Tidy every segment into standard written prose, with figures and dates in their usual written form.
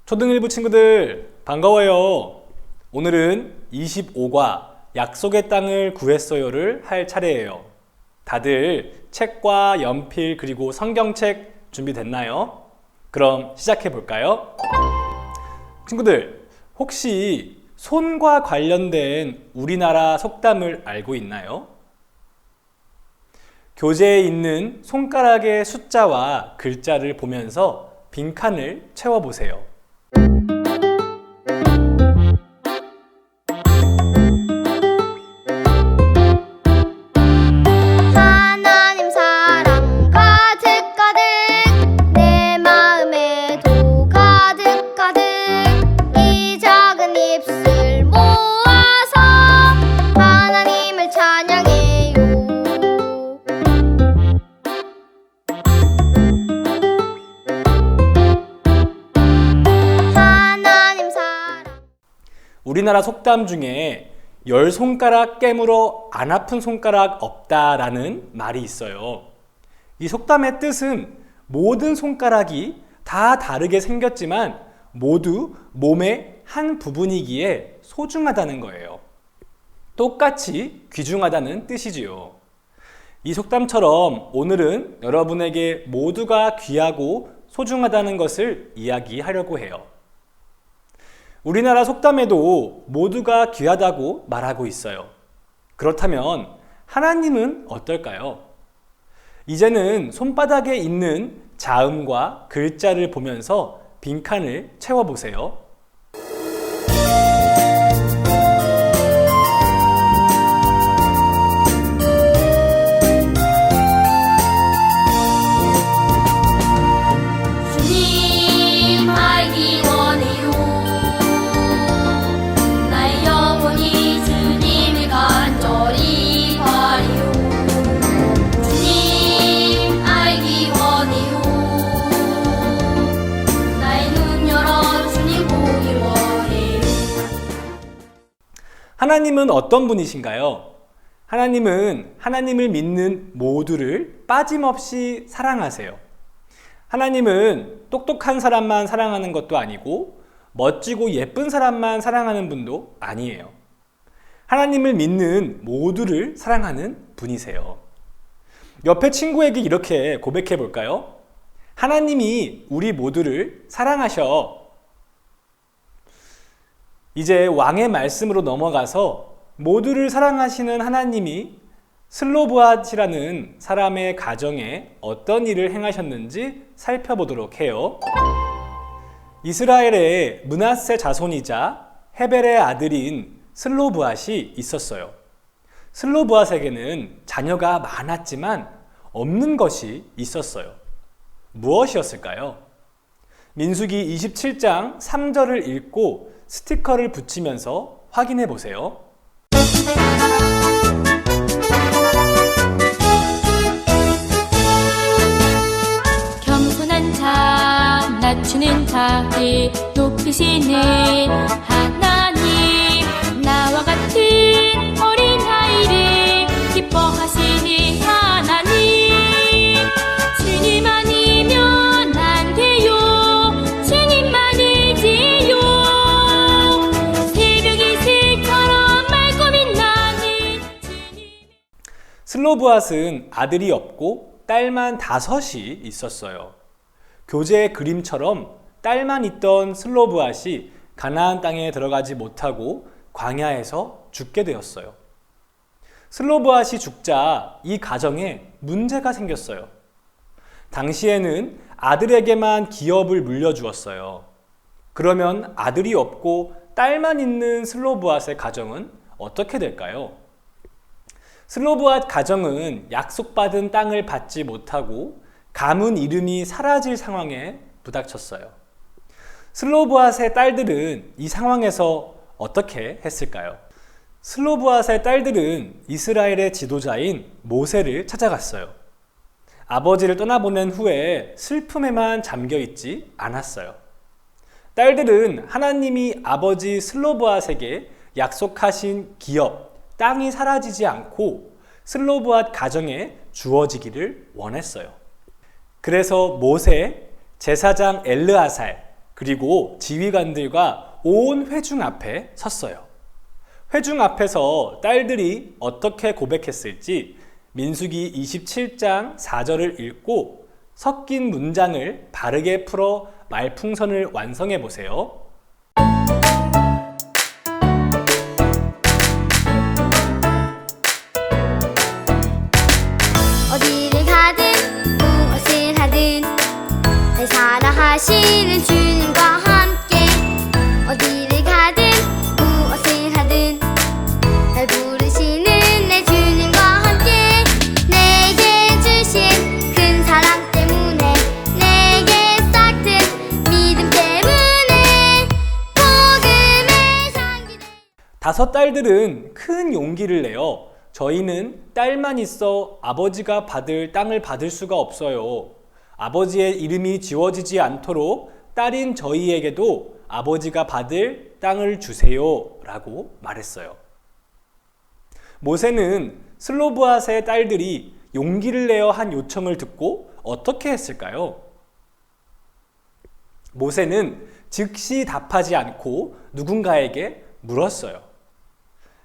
초등 1부 친구들 반가워요. 오늘은 25과 약속의 땅을 구했어요를 할 차례예요. 다들 책과 연필 그리고 성경책 준비됐나요? 그럼 시작해 볼까요? 친구들, 혹시 손과 관련된 우리나라 속담을 알고 있나요? 교재에 있는 손가락의 숫자와 글자를 보면서 빈칸을 채워보세요. 하나님 사랑 가득가득 내 마음에도 가득가득 이 작은 입술 모아서 하나님을 찬양해요. 하나님 사랑. 우리나라 속담 중에 열 손가락 깨물어 안 아픈 손가락 없다라는 말이 있어요. 이 속담의 뜻은 모든 손가락이 다 다르게 생겼지만 모두 몸의 한 부분이기에 소중하다는 거예요. 똑같이 귀중하다는 뜻이지요. 이 속담처럼 오늘은 여러분에게 모두가 귀하고 소중하다는 것을 이야기하려고 해요. 우리나라 속담에도 모두가 귀하다고 말하고 있어요. 그렇다면 하나님은 어떨까요? 이제는 손바닥에 있는 자음과 글자를 보면서 빈칸을 채워보세요. 주님 알기 원해요. 나의 영혼이 주님을 간절히 바래요. 주님 알기 원해요. 나의 눈 열어 주님 보기 원해요. 하나님은 어떤 분이신가요? 하나님은 하나님을 믿는 모두를 빠짐없이 사랑하세요. 하나님은 똑똑한 사람만 사랑하는 것도 아니고 멋지고 예쁜 사람만 사랑하는 분도 아니에요. 하나님을 믿는 모두를 사랑하는 분이세요. 옆에 친구에게 이렇게 고백해 볼까요? 하나님이 우리 모두를 사랑하셔. 이제 왕의 말씀으로 넘어가서 모두를 사랑하시는 하나님이 슬로브앗이라는 사람의 가정에 어떤 일을 행하셨는지 살펴보도록 해요. 이스라엘의 므낫세 자손이자 헤벨의 아들인 슬로브앗이 있었어요. 슬로브앗에게는 자녀가 많았지만 없는 것이 있었어요. 무엇이었을까요? 민수기 27장 3절을 읽고 스티커를 붙이면서 확인해 보세요. 겸손한 자, 낮추는 자를 높이시는 하나님, 나와 같은 어린아이를 기뻐하시는 하나님. 주님 아니면 안 돼요. 주님만이지요. 새벽 이슬처럼 맑고 빛나는 주님. 슬로브앗은 아들이 없고 딸만 5이 있었어요. 교재의 그림처럼 딸만 있던 슬로브앗이 가나안 땅에 들어가지 못하고 광야에서 죽게 되었어요. 슬로브앗이 죽자 이 가정에 문제가 생겼어요. 당시에는 아들에게만 기업을 물려주었어요. 그러면 아들이 없고 딸만 있는 슬로브앗의 가정은 어떻게 될까요? 슬로브앗 가정은 약속받은 땅을 받지 못하고 가문 이름이 사라질 상황에 부닥쳤어요. 슬로브앗의 딸들은 이 상황에서 어떻게 했을까요? 슬로브앗의 딸들은 이스라엘의 지도자인 모세를 찾아갔어요. 아버지를 떠나보낸 후에 슬픔에만 잠겨있지 않았어요. 딸들은 하나님이 아버지 슬로브앗에게 약속하신 기업, 땅이 사라지지 않고 슬로브앗 가정에 주어지기를 원했어요. 그래서 모세, 제사장 엘르아살, 그리고 지휘관들과 온 회중 앞에 섰어요. 회중 앞에서 딸들이 어떻게 고백했을지 민수기 27장 4절을 읽고 섞인 문장을 바르게 풀어 말풍선을 완성해 보세요. 어디를 가든 무엇을 하든 날 사랑하시는 주님과 함께 어디를 가든 무엇을 하든 날 부르시는 내 주님과 함께 내게 주신 큰 사랑 때문에 내게 싹튼 믿음 때문에 복음의 향기를 5 딸들은 큰 용기를 내어 저희는 딸만 있어 아버지가 받을 땅을 받을 수가 없어요. 아버지의 이름이 지워지지 않도록 딸인 저희에게도 아버지가 받을 땅을 주세요 라고 말했어요. 모세는 슬로브앗의 딸들이 용기를 내어 한 요청을 듣고 어떻게 했을까요? 모세는 즉시 답하지 않고 누군가에게 물었어요.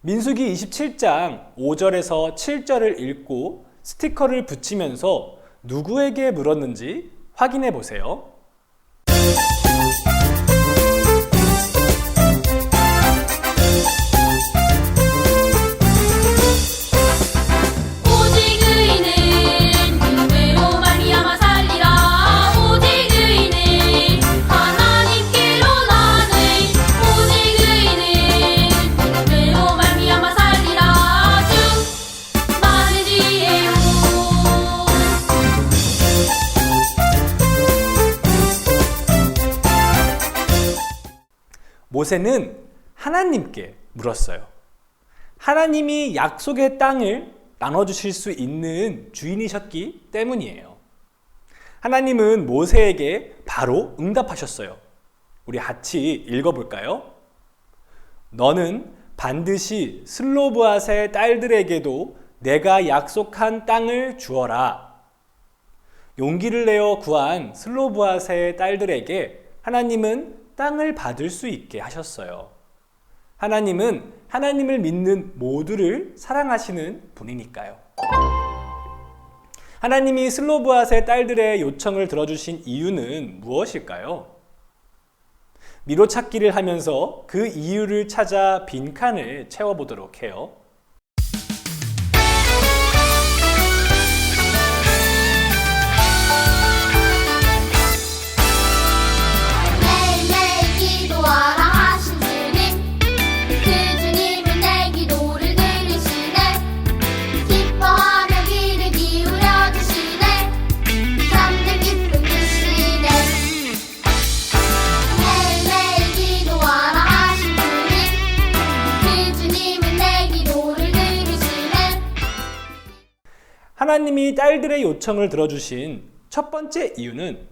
민수기 27장 5절에서 7절을 읽고 스티커를 붙이면서 누구에게 물었는지 확인해 보세요. 오직 의인은 믿음으로 말미암아 살리라. 오직 의인은 하나님께로 나네. 오직 의인은 믿음으로 말미암아 살리라. 주 많은 지혜로 모세는 하나님께 물었어요. 하나님이 약속의 땅을 나눠주실 수 있는 주인이셨기 때문이에요. 하나님은 모세에게 바로 응답하셨어요. 우리 같이 읽어볼까요? 너는 반드시 슬로브앗의 딸들에게도 내가 약속한 땅을 주어라. 용기를 내어 구한 슬로브앗의 딸들에게 하나님은 땅을 받을 수 있게 하셨어요. 하나님은 하나님을 믿는 모두를 사랑하시는 분이니까요. 하나님이 슬로브앗의 딸들의 요청을 들어주신 이유는 무엇일까요? 미로찾기를 하면서 그 이유를 찾아 빈칸을 채워보도록 해요. 매일매일 기도하라 하신 주님 그 주님은 내 기도를 들으시네 기뻐하며 귀를 기울여 주시네 참된 기쁨 주시네 매일매일 기도하라 하신 주님 그 주님은 내 기도를 들으시네 하나님이 딸들의 요청을 들어주신 첫 번째 이유는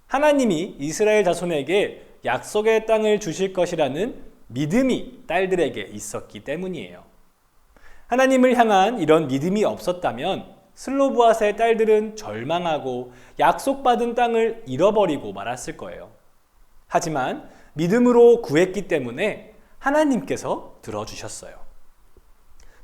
하나님이 이스라엘 자손에게 약속의 땅을 주실 것이라는 믿음이 딸들에게 있었기 때문이에요. 하나님을 향한 이런 믿음이 없었다면 슬로브앗의 딸들은 절망하고 약속받은 땅을 잃어버리고 말았을 거예요. 하지만 믿음으로 구했기 때문에 하나님께서 들어주셨어요.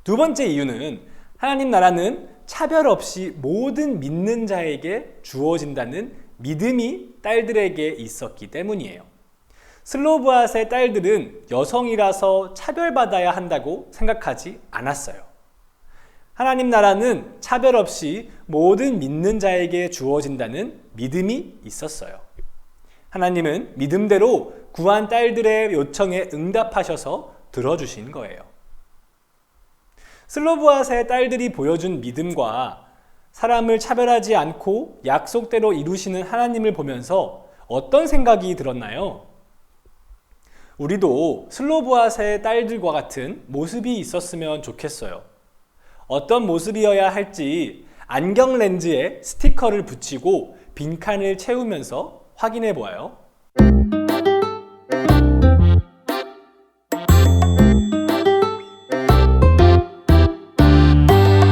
두 번째 이유는 하나님 나라는 차별 없이 모든 믿는 자에게 주어진다는 믿음이 딸들에게 있었기 때문이에요. 슬로브앗의 딸들은 여성이라서 차별받아야 한다고 생각하지 않았어요. 하나님 나라는 차별 없이 모든 믿는 자에게 주어진다는 믿음이 있었어요. 하나님은 믿음대로 구한 딸들의 요청에 응답하셔서 들어주신 거예요. 슬로브앗의 딸들이 보여준 믿음과 사람을 차별하지 않고 약속대로 이루시는 하나님을 보면서 어떤 생각이 들었나요? 우리도 슬로브앗의 딸들과 같은 모습이 있었으면 좋겠어요. 어떤 모습이어야 할지 안경 렌즈에 스티커를 붙이고 빈칸을 채우면서 확인해 보아요.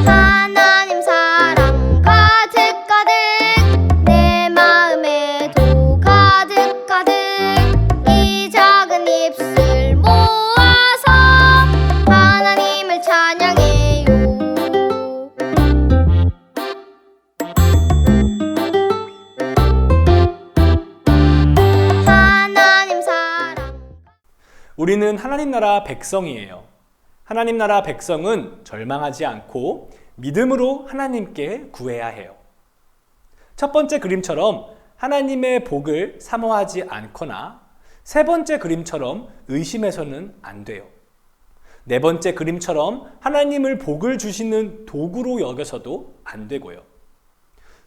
하나님 사랑 가득가득 내 마음에도 가득가득 우리는 하나님 나라 백성이에요. 하나님 나라 백성은 절망하지 않고 믿음으로 하나님께 구해야 해요. 첫 번째 그림처럼 하나님의 복을 사모하지 않거나 세 번째 그림처럼 의심해서는 안 돼요. 네 번째 그림처럼 하나님을 복을 주시는 도구로 여겨서도 안 되고요.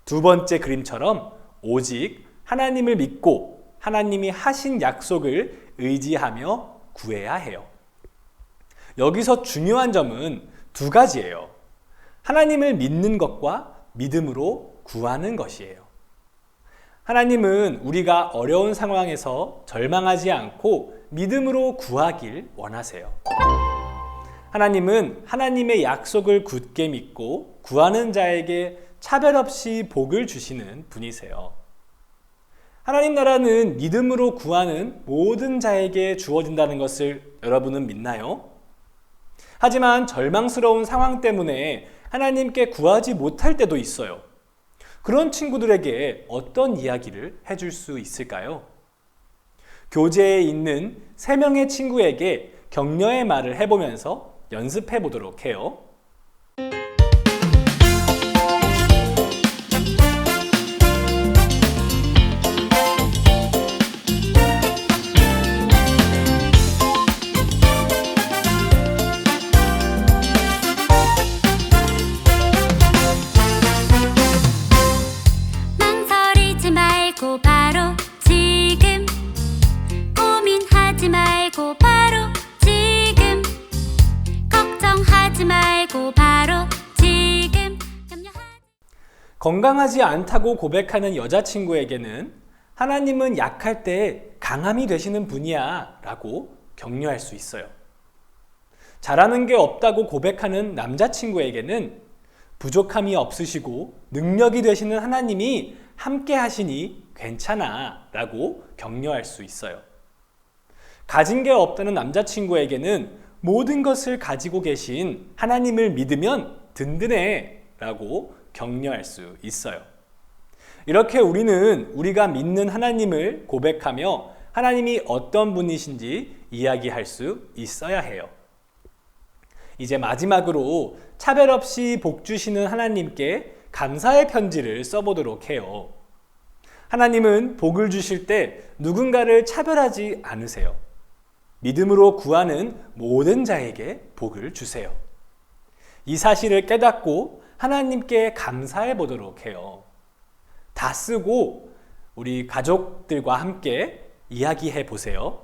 두 번째 그림처럼 오직 하나님을 믿고 하나님이 하신 약속을 의지하며 구해야 해요. 여기서 중요한 점은 두 가지예요. 하나님을 믿는 것과 믿음으로 구하는 것이에요. 하나님은 우리가 어려운 상황에서 절망하지 않고 믿음으로 구하길 원하세요. 하나님은 하나님의 약속을 굳게 믿고 구하는 자에게 차별 없이 복을 주시는 분이세요. 하나님 나라는 믿음으로 구하는 모든 자에게 주어진다는 것을 여러분은 믿나요? 하지만 절망스러운 상황 때문에 하나님께 구하지 못할 때도 있어요. 그런 친구들에게 어떤 이야기를 해줄 수 있을까요? 교재에 있는 3명의 친구에게 격려의 말을 해보면서 연습해 보도록 해요. 망설이지 말고 바로 지금 고민하지 말고 바로 지금 걱정하지 말고 바로 지금 건강하지 않다고 고백하는 여자친구에게는 하나님은 약할 때 강함이 되시는 분이야 라고 격려할 수 있어요. 잘하는 게 없다고 고백하는 남자친구에게는 부족함이 없으시고 능력이 되시는 하나님이 함께 하시니 괜찮아 라고 격려할 수 있어요. 가진 게 없다는 남자친구에게는 모든 것을 가지고 계신 하나님을 믿으면 든든해 라고 격려할 수 있어요. 이렇게 우리는 우리가 믿는 하나님을 고백하며 하나님이 어떤 분이신지 이야기할 수 있어야 해요. 이제 마지막으로 차별 없이 복 주시는 하나님께 감사의 편지를 써보도록 해요. 하나님은 복을 주실 때 누군가를 차별하지 않으세요. 믿음으로 구하는 모든 자에게 복을 주세요. 이 사실을 깨닫고 하나님께 감사해 보도록 해요. 다 쓰고 우리 가족들과 함께 이야기해 보세요.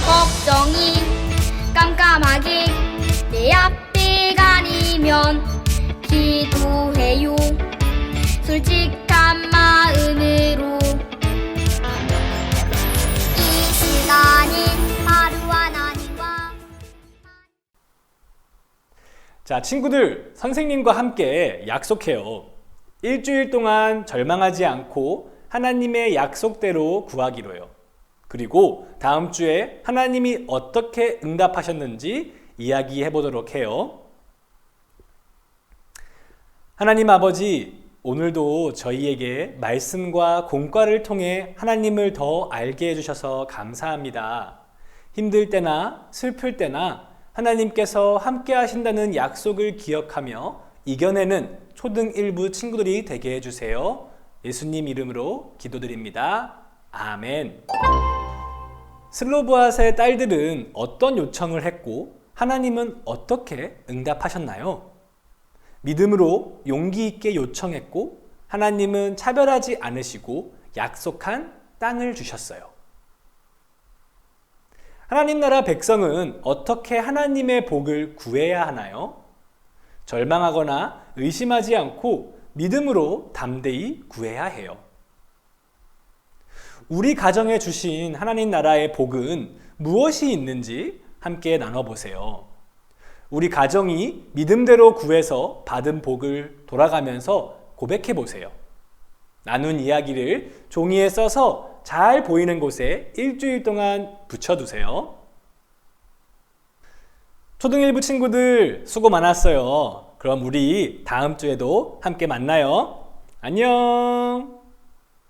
걱정이 깜깜하게 내 앞에 가리면 기도해요. 솔직한 마음으로 이 시간은 하루 하나님과 자, 친구들, 선생님과 함께 약속해요. 일주일 동안 절망하지 않고 하나님의 약속대로 구하기로요. 그리고 다음 주에 하나님이 어떻게 응답하셨는지 이야기해 보도록 해요. 하나님 아버지, 오늘도 저희에게 말씀과 공과를 통해 하나님을 더 알게 해주셔서 감사합니다. 힘들 때나 슬플 때나 하나님께서 함께 하신다는 약속을 기억하며 이겨내는 초등 1부 친구들이 되게 해주세요. 예수님 이름으로 기도드립니다. 아멘. 슬로브아스의 딸들은 어떤 요청을 했고 하나님은 어떻게 응답하셨나요? 믿음으로 용기 있게 요청했고 하나님은 차별하지 않으시고 약속한 땅을 주셨어요. 하나님 나라 백성은 어떻게 하나님의 복을 구해야 하나요? 절망하거나 의심하지 않고 믿음으로 담대히 구해야 해요. 우리 가정에 주신 하나님 나라의 복은 무엇이 있는지 함께 나눠보세요. 우리 가정이 믿음대로 구해서 받은 복을 돌아가면서 고백해 보세요. 나눈 이야기를 종이에 써서 잘 보이는 곳에 일주일 동안 붙여두세요. 초등 1부 친구들 수고 많았어요. 그럼 우리 다음 주에도 함께 만나요. 안녕.